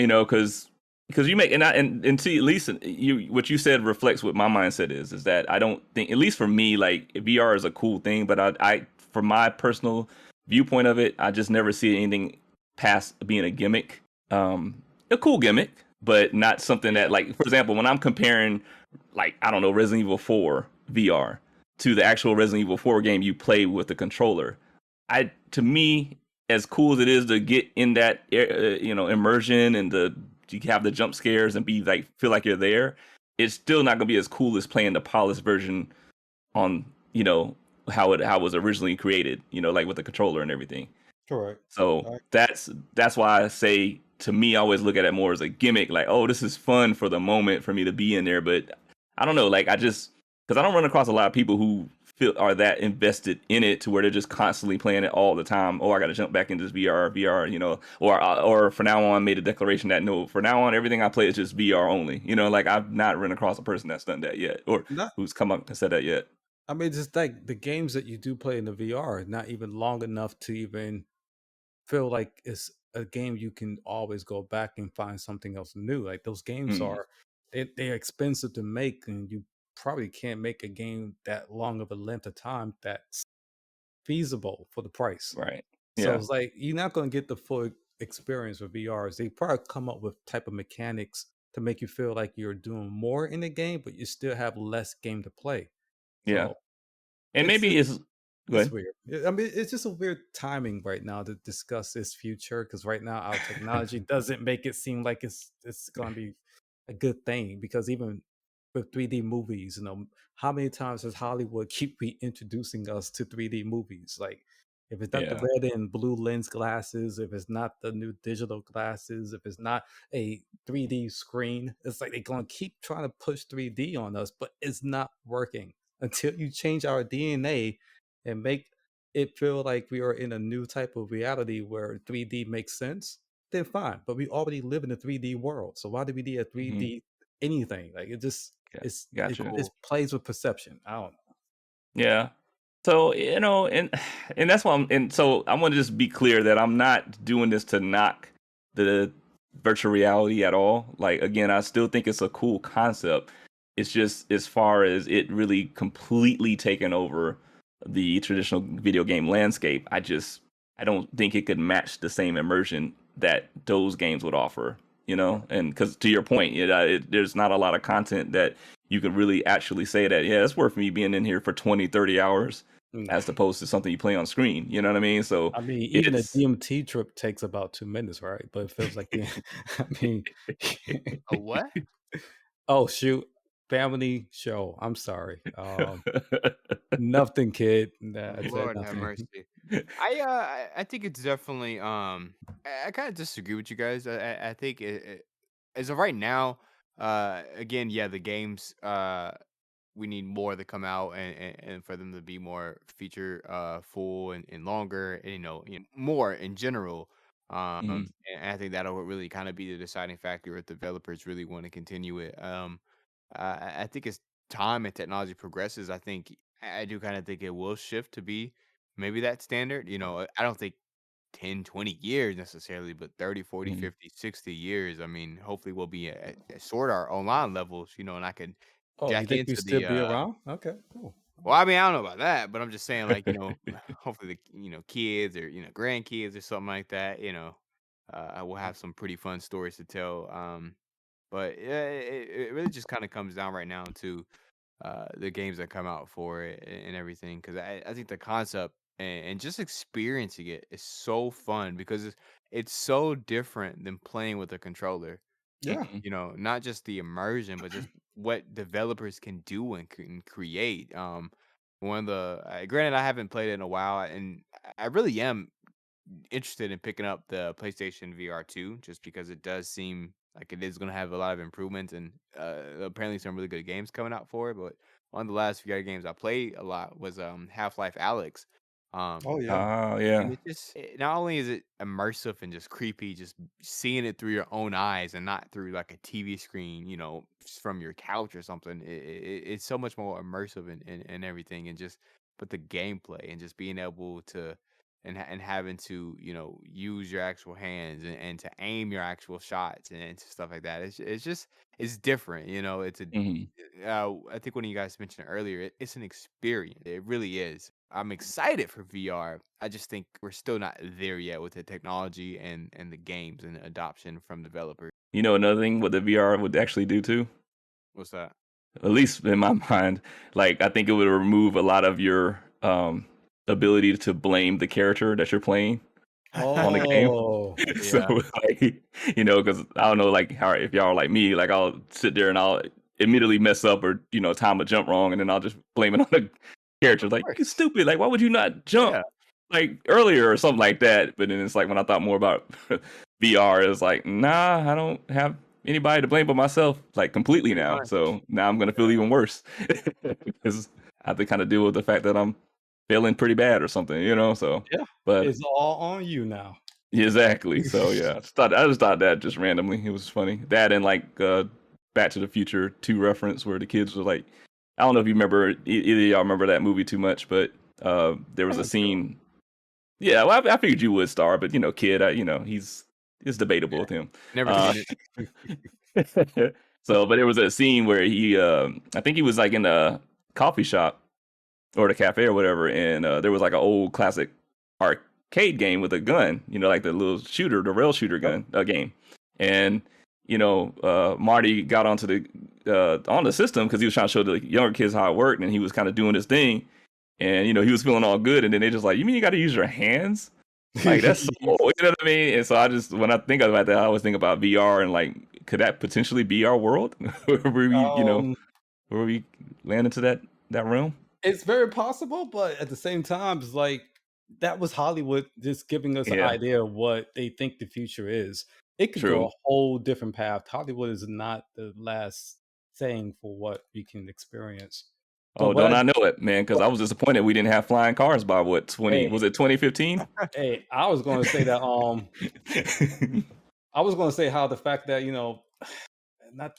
because you make and see at least you what you said reflects what my mindset is that I don't think, at least for me, like VR is a cool thing, but I from my personal viewpoint of it, I just never see anything past being a gimmick, a cool gimmick, but not something that, Yeah. like, for example, when I'm comparing, like, I don't know, Resident Evil 4 VR to the actual Resident Evil 4 game you play with the controller. To me, as cool as it is to get in that immersion and you have the jump scares and be like feel like you're there, it's still not gonna be as cool as playing the polished version on how it was originally created, like with the controller and everything. Correct. So that's why I say, to me, I always look at it more as a gimmick, like, oh, this is fun for the moment for me to be in there. But I don't know, like, because I don't run across a lot of people who feel are that invested in it to where they're just constantly playing it all the time. Oh, I got to jump back into this VR, or for now on made a declaration that no, for now on everything I play is just VR only. Like, I've not run across a person that's done that yet, or Not, who's come up and said that yet. I mean, just like the games that you do play in the VR are not even long enough to even feel like it's a game you can always go back and find something else new. Like those games Mm, are, they're expensive to make, and you probably can't make a game that long of a length of time that's feasible for the price. right. So Yeah. it's like you're not going to get the full experience with VRs. They probably come up with type of mechanics to make you feel like you're doing more in the game, but you still have less game to play. Yeah. So And it's maybe go it's ahead. weird. I mean, it's just a weird timing right now to discuss this future, because right now our technology doesn't make it seem like it's going to be a good thing. Because even with 3D movies, how many times does Hollywood keep reintroducing us to 3D movies? Like, if it's not the Yeah. red and blue lens glasses, if it's not the new digital glasses, if it's not a 3D screen, it's like they're going to keep trying to push 3D on us, but it's not working until you change our DNA and make it feel like we are in a new type of reality where 3D makes sense, then fine. But we already live in a 3D world. So why do we need a Mhm. 3D anything? Like, it just Yeah, It gotcha. it Cool. plays with perception. I don't know. Yeah. So, and that's why and so I want to just be clear that I'm not doing this to knock the virtual reality at all. Like, again, I still think it's a cool concept. It's just as far as it really completely taking over the traditional video game landscape, I don't think it could match the same immersion that those games would offer, and because to your point, there's not a lot of content that you could really actually say that, yeah, it's worth me being in here for 20, 30 hours Nah. as opposed to something you play on screen. You know what I mean? So I mean, even a it's DMT trip takes about 2 minutes, right? But it feels like the. I mean, A what? oh shoot, family show. I'm sorry. Nothing, kid. Nah, I said Lord have nothing. mercy. I think it's definitely I kind of disagree with you guys. I think as of right now, again, yeah, the games we need more to come out and for them to be more feature full and longer and more in general. Mhm, And I think that'll really kind of be the deciding factor if developers really want to continue it. I think as time and technology progresses, I do kind of think it will shift to be maybe that standard. I don't think 10, 20 years necessarily, but 30, 40, mhm. 50, 60 years. I mean, hopefully we'll be at sort of our online levels, and I can Oh, you jack think you into still the be around? Okay, cool. well, I mean, I don't know about that, but I'm just saying, like, hopefully the kids or grandkids or something like that. I will have some pretty fun stories to tell. But yeah, it really just kind of comes down right now to the games that come out for it and everything. Because I think the concept and just experiencing it is so fun because it's so different than playing with a controller. Yeah. Mhm, Not just the immersion, but just what developers can do and create. One of the granted, I haven't played it in a while, and I really am interested in picking up the PlayStation VR 2 just because it does seem like it is going to have a lot of improvements and apparently some really good games coming out for it. But one of the last VR games I played a lot was Half-Life Alex. Oh Um, yeah. oh and yeah. it's just not only is it immersive and just creepy, just seeing it through your own eyes and not through like a TV screen, from your couch or something. It's so much more immersive and everything, and just but the gameplay and just being able to and having to use your actual hands and to aim your actual shots and stuff like that. It's just it's different. It's a Mhm. I think one of you guys mentioned it earlier. It's an experience. It really is. I'm excited for VR. I just think we're still not there yet with the technology and the games and the adoption from developers. Another thing what the VR would actually do too, What's that? at least in my mind, like I think it would remove a lot of your ability to blame the character that you're playing on the game. Oh. So Yeah, like, because I don't know, like how if y'all are like me, like I'll sit there and I'll immediately mess up or time a jump wrong, and then I'll just blame it on the character. of Like, you course. stupid! Like, why would you not jump Yeah, like earlier or something like that? But then it's like when I thought more about VR, it's like, nah, I don't have anybody to blame but myself, like completely pretty now. much. So now I'm gonna feel even worse because I have to kind of deal with the fact that I'm failing pretty bad or something. So, Yeah. but It's all on you now. exactly. So yeah, I just thought that just randomly. It was funny. That and like Back to the Future 2 reference where the kids were like, I don't know if you remember either of y'all remember that movie too much, but there was a I'm sure. scene. Yeah, well, I figured you would, Star, but kid, it's debatable with him. Never Uh, seen it. so, but there was a scene where I think he was like in a coffee shop or the cafe or whatever, and there was like an old classic arcade game with a gun, like the little shooter, the rail shooter Yep. gun game, and Marty got onto on the system because he was trying to show the younger kids how it worked, and he was kind of doing his thing, and he was feeling all good, and then they just like, you mean you got to use your hands? Like that's so, you know what I mean? And so I just when I think about that, I always think about VR and like, could that potentially be our world where um, we land into that realm? it's very possible, but at the same time, it's like that was Hollywood just giving us an Yeah, idea of what they think the future is. It could go a true. whole different path. Hollywood is not the last saying for what we can experience. But Oh, don't I know it, man? Because I was disappointed we didn't have flying cars by what, 20? hey, Was it 2015? hey, I was going to say that I was going to say how the fact that not.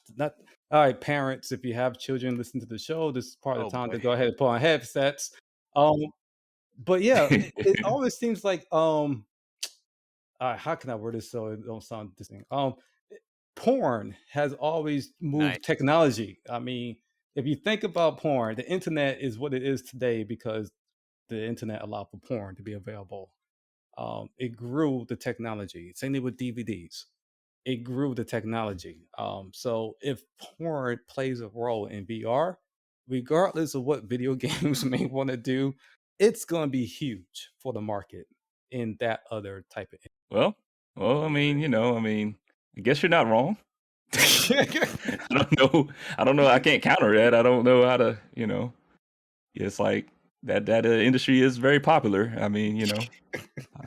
All right, parents, if you have children, listen to the show. This is part of Oh the time to boy. go ahead and put on headsets. Um, but yeah, it always seems like how can I word this so it don't sound distinct? Porn has always Nice. moved technology. I mean, if you think about porn, the internet is what it is today because the internet allowed for porn to be available. It grew the technology. Same thing with DVDs. It grew the technology. So if porn plays a role in VR, regardless of what video games may want to do, it's going to be huge for the market in that other type of. Well, I mean, I guess you're not wrong. I don't know. I can't counter that. I don't know how to. It's like that industry is very popular. I mean,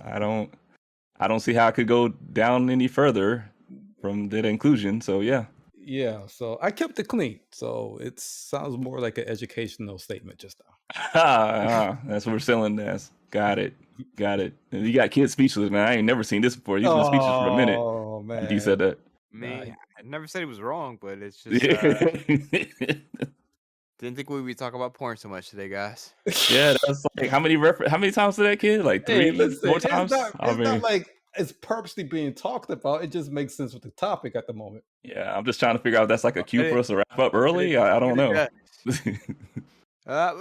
I don't see how it could go down any further from that inclusion. So yeah. Yeah, so I kept it clean. So it sounds more like an educational statement just That's what we're selling as. Got it. And you got kids speechless, man. I ain't never seen this before. He's been speechless for a minute. Oh Like he said man. that. Me, Nah, I never said he was wrong, but it's just didn't think we'd be talking about porn so much today, guys. Yeah, that's like how many times did that kid? Like Hey, 3 listen, more times? I it's not mean, like it's purposely being talked about. It just makes sense with the topic at the moment. yeah, I'm just trying to figure out if that's like a cue But for it, us to wrap up but it, early. I don't but it know. does.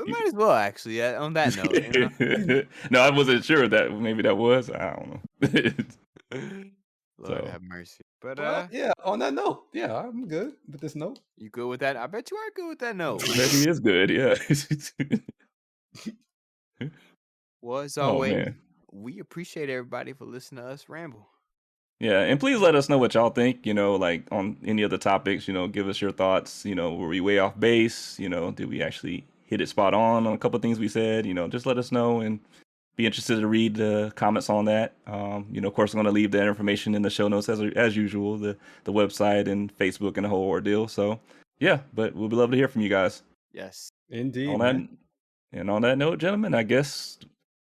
We might as well actually. On that note, No, I wasn't sure that maybe that was. I don't know. Lord So have mercy. But But yeah, on that note, yeah, I'm good with this note. you good with that? I bet you are good with that note. maybe is good. Yeah. Well, as Oh always, man. we appreciate everybody for listening to us ramble. Yeah, and please let us know what y'all think, like on any other topics, give us your thoughts, were we way off base, did we actually hit it spot on a couple of things we said, just let us know and be interested to read the comments on that. Of course, I'm going to leave that information in the show notes as usual, the website and Facebook and the whole ordeal. So, yeah, but we'll be love to hear from you guys. Yes. Indeed, On that, man. and on that note, gentlemen, I guess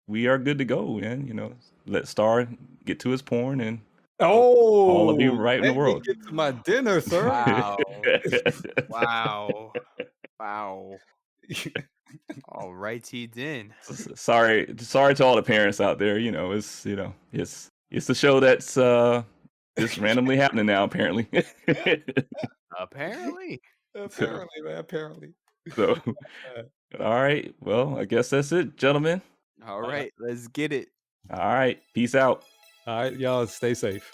we are good to go, man. Let Star get to his porn and all will be Oh, right in the let me world. get to my dinner, sir. Wow. Wow. All righty then. Sorry to all the parents out there. It's the show that's just randomly happening now. Apparently. Apparently. Apparently, man. Apparently. So, all right. Well, I guess that's it, gentlemen. All right, let's get it. All right. Peace out. All right, y'all, stay safe.